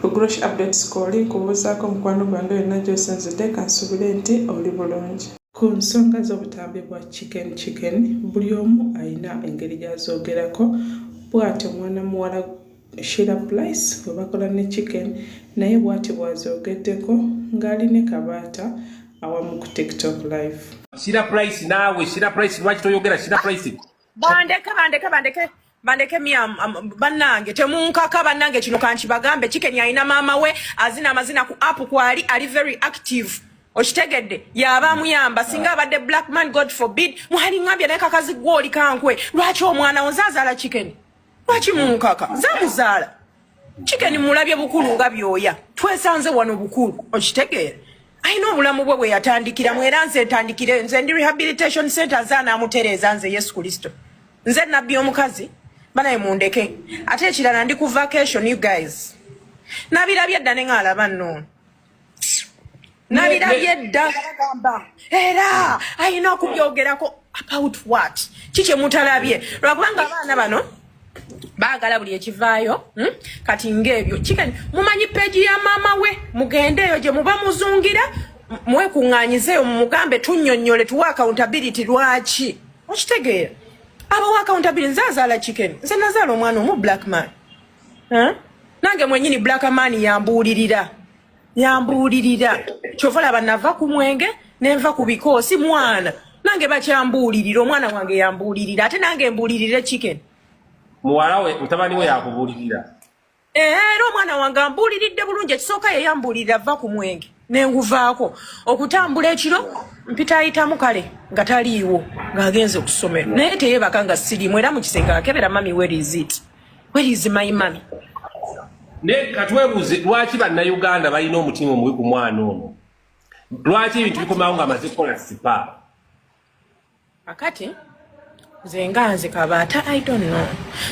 Bugurush updates koli kubuzaako mukwano gwange yonna gy'osinzidde kansubire nti oli bulungi. Ku nsonga z'obutambi bwa chicken buli omu alina engeri gy'azoogerako. Bw'atyo mwana muwala Sheila Price bwe bakola ne chicken naye bw'atyo bw'azoogeddeko ng'ali ne Kabaata awamu ku TikTok live. Sheila Price naawe Sheila Price lwaki toyogera Sheila Price? Bandeke bannange temunkaka bannange kino kanchi bagambe chicken alina maama we azina amazina ku app kwali ali very active. Oshitegedde yaba muyamba singa abadde black man God forbid muhali ngambye naye kakazi gwoli kankwe lwaki omwana onzazaala chicken lwaki munkaka zamuzaala chicken mulabye bukulu nga byoya twesanze wano bukulu oshitegere ayina obulamu bwe yatandikira mwera nze ntandikire nze ndi rehabilitation center zana amutereza nze Yesu Kristo nze nabbi omukazi banaye mundeke ate ekirala ndi ku vacation you guys nabirabye dda ne ngaalaba nno nabirabye dda gamba era ayina okubyogerako about what kiki mutalabye lwakubanga abaana bano baagala buli ekivaayo kati ng'ebyo chicken mumanyi peji ya maama we mugendeeyo gye muba muzungira mwekuŋŋaanyizeeyo mumugambe tunnyonnyole tuwa accountability lwaki okitegeera abawa accountability nzaazaala chicken nze nazaala omwana omu black man nange mwenyini black man yambuulirira kyova laba nava ku mwenge nenva ku bikoosi mwana nange bakyambuulirira omwana wange yambuulirira ate nange mbuulirire chicken muwala we mutabani we yakubuulirira era omwana wange ambuuliridde bulungi ekisooka ye yambuulirira va ku mwenge nenguvaako okutambula ekiro mpitayitamu kale nga taliiwo ng'agenze ku ssomero naye teyebaka nga siriimu era mu kisenge akebera mami where is my mami ne katwebuuze lwaki bannayuganda balina omutima omubi ku mwana ono lwaki ebintu bikomawo nga amaze kukola sipa akati nze nganze Kabaata I don't know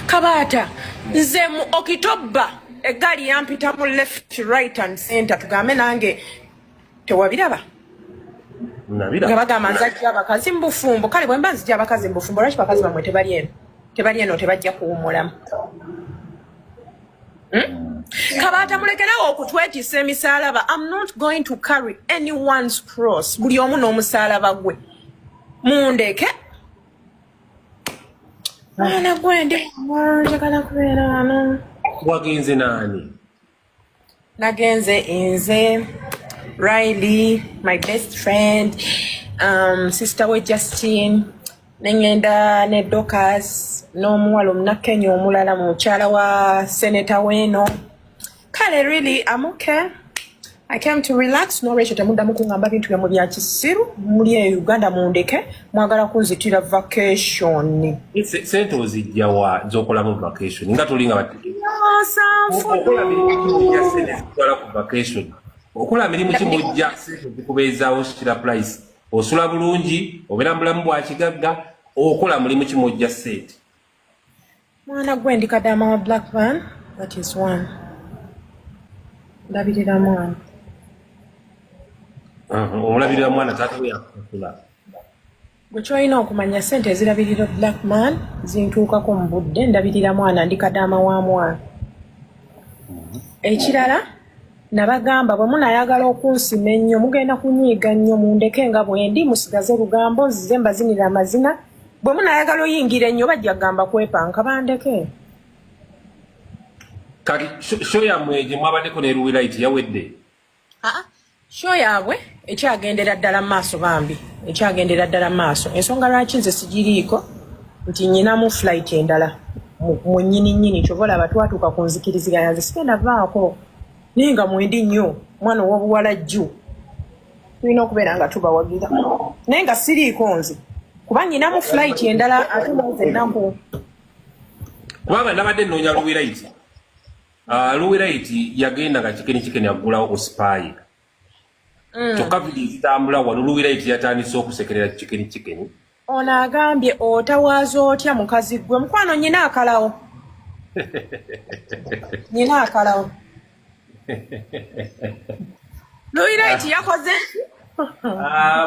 Kabaata nze mu Okitoba eggali yampita mu left right and center tugambe nange tewabiraba nga bagamba nzajja abakazi mbufumbo kale bwe mba nzijja abakazi mbufumbo lwaki bakazi bamwe tebali eno tebajja kuwumulamu Kabaata mulekerawo okutwetisa emisaalaba I'm not going to carry anyone's cross buli omu n'omusaalaba gwe mundeke mwana gwende njagala kubeera wano wagenze nani nagenze nze Riley my best friend sister we Justine nengenda ne Dorcas n'omuwala omunakenya omulala mukyala wa senator weno kale really I'm okay I came to relax no ratio temuddamu kungamba bintu bya bya kisiru muli Uganda mundeke mwagala kunzitira vacation sente ozijja wa zokola mu vacation nga tulinga bati okola mirimu kimujja sente zikubeezaawo Sheila Price osula bulungi obeera mulamu bwa kigagga okola mulimu kimujja sente mwana gwe ndi kadama wa black man that is one ndabirira mwana omulabirira mwana taata we yakukula bwe kyolina okumanya sente ezirabirira black man zintuukako mu budde ndabirira mwana ndi kadama wa mwana ekirala nabagamba bwe munayagala okunsima ennyo mugenda kunyiiga nnyo mundeke nga bwendi musigaze lugambo nzize mbazinira amazina bwe munayagala oyingira ennyo bajja gamba kwepanka bandeke kati sho yammwe gye mwabaddeko ne Ruwirayiti yawedde sho yaabwe ekyagendera ddala mu maaso bambi ekyagendera ddala mu maaso ensonga lwaki nze sigiriiko nti nnyinamu flight endala mu nnyini kyova olaba twatuuka ku nzikiriziganya nze sigenda vaako naye nga mwendi nnyo mwana ow'obuwala jju tulina okubeera nga tubawagira naye nga siriiko nze kuba nnyinamu flight endala ate naze ennaku kubanga nabadde nnoonya Ruwirayiti Ruwirayiti yagenda nga chicken aggulawo ku spy kyokka vidi zitambula wano Ruwirayiti yatandise okusekerera chicken ono agambye otawaaza otya mukazi gwe mukwano nyina akalawo Ruwirayiti yakoze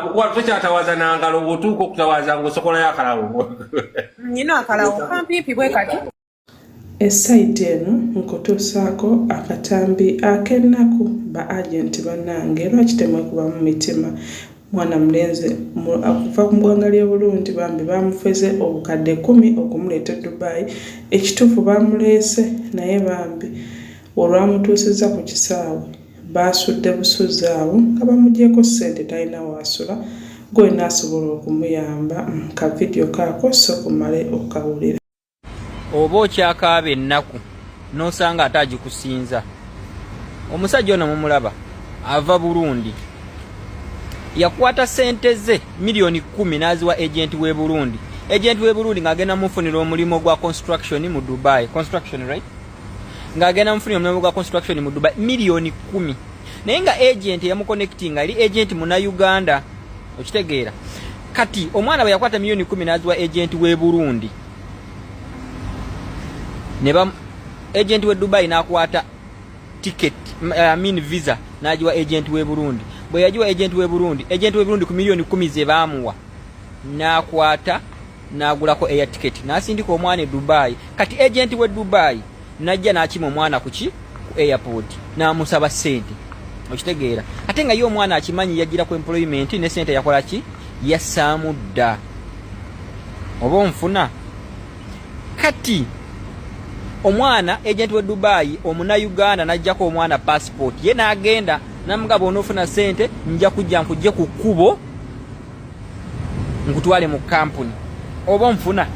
mukwano tokyatawaza nangalo bw'otuuka okutawaza ng'osokolayo akalawo nyina akalawo kampiipi bwe kati Esaite eno nkotosaako akatambi ak'ennaku ba agenti bannange lwaki temwekuba mu mitima mwana mulenzi akuva ku ggwanga ly'e Burundi bambi bamufeze obukadde 10 okumuleeta Dubai ekituufu bamuleese naye bambi olwamutuusizza ku kisaawe baasudde busuzi awo nga bamugyeko ssente talina waasula gwe naasobola okumuyamba ka vidiyo kaako so kumale okawulira. Oba okyakaaba ennaku n'osanga ate agikusinza. Omusajja ono mumulaba ava Burundi yakwata ssente ze miliyoni 10 n'aziwa agenti w'e Burundi. Agenti w'e Burundi ng'agenda mufunira omulimu gwa construction mu Dubai. Construction, right? Ng'agenda mufunira omulimu gwa construction mu Dubai miliyoni 10. Naye nga agent yamuconnectinga eri agent muna Uganda. Okitegeera. Kati omwana bwe yakwata miliyoni 10 n'aziwa agent w'e Burundi. Neba agent we Dubai nakwata ticket visa najiwa agent we Burundi. Bwe yajiwa agent we Burundi ku miliyoni 10 ze bamuwa nakwata nagulako air ticket nasindika omwana e Dubai. Kati agent we Dubai najja nakima omwana ku airport namusaba sente. Okitegeera ate nga yo omwana akimanyi yagira ku employment ne sente yakola ki yasamudda oba nfuna. Kati omwana agent we Dubai omuna Uganda najjako omwana passport ye naagenda namugaba onofuna sente nja kujja nkujje ku kkubo nkutwale mu company oba nfuna.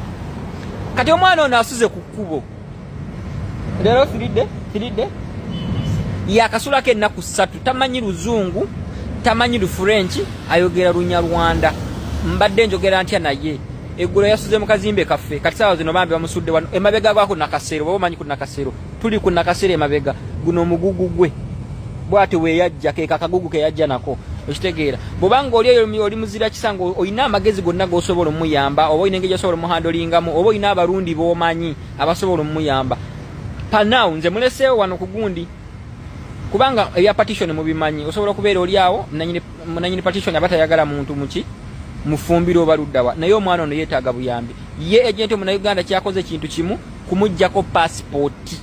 Kati omwana ono asuze ku kkubo lero filide yakasulako ennaku 3 tamanyi Luzungu tamanyi French ayogera Lunyarwanda mbadde njogera ntya naye. Eggulo yasuze mu kazimbe kaffe kati sawa zino bambi bamusudde wano emabega gwako nakasero baba manyi ku nakasero tuli ku nakasero emabega guno omugugu gwe bwate we yajja ke kakagugu ke yajja nako. Okitegeera bobanga oli muzira kisango oyina amagezi gonna gosobola omuyamba oba oyina engeri osobola omuhandolingamu oba oyina abarundi b'omanyi abasobola omuyamba. Panao nze muleseewo wano ku gundi kubanga eya partition mu bimanyi osobola kubeera oli awo nanyini partition abatayagala muntu muki mufumbiro baluddawa naye omwana ono yeetaaga buyambi. Ye agent mu Uganda kyakoze kintu kimu kumujjako passport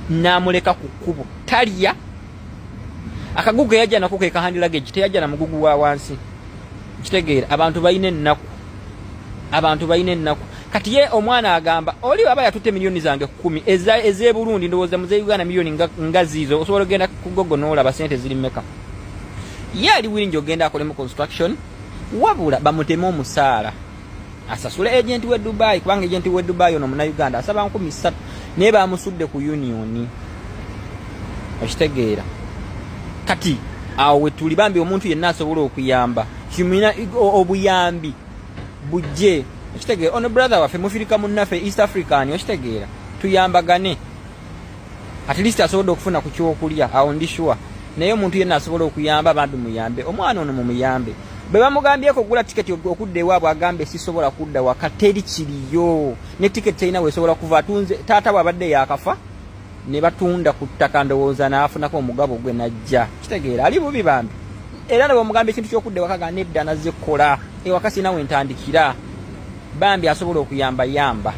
namuleka ku kkubo talya akagugu yajja nako ke kahandi luggage teyajja na mugugu wa wansi. Kitegeera abantu bayine ennaku kati ye omwana agamba oli baba yatutte miliyoni zange 10 eze Burundi ndowooza muze Uganda miliyoni ngazizo osobola genda ku gogo n'olaba sente ziri mmeka. Ye ali willing ogenda akole mu construction wabula bamutema omusaala asasule agent we Dubai kubanga agent we Dubai ono muna Uganda asaba 13 naye bamusudde ku union. Okitegeera kati awo wetuli bambi omuntu yenna asobola okuyamba kimina obuyambi bujje. Okitegeera ono brother waffe mufirika munaffe East African. Okitegeera tuyambagane at least asobola okufuna ku kyokulya awo ndi sure naye omuntu yenna asobola okuyamba bambi muyambe omwana ono mumuyambe. Beba mugambyeko gula ticket okudde ewaabwe agambe sisobola kudda wakateri kiriyo ne ticket ina wesobola kuva tunze taata wabadde yakafa ne batunda ku ttaka ndowooza naafunako omugabo gwe najja. Kitegeera ali bubi bambi era nabo mugambe ekintu ky'okudde wakaga nedda nazze kola ewakasi nawe ntandikira bambi asobola okuyamba yamba.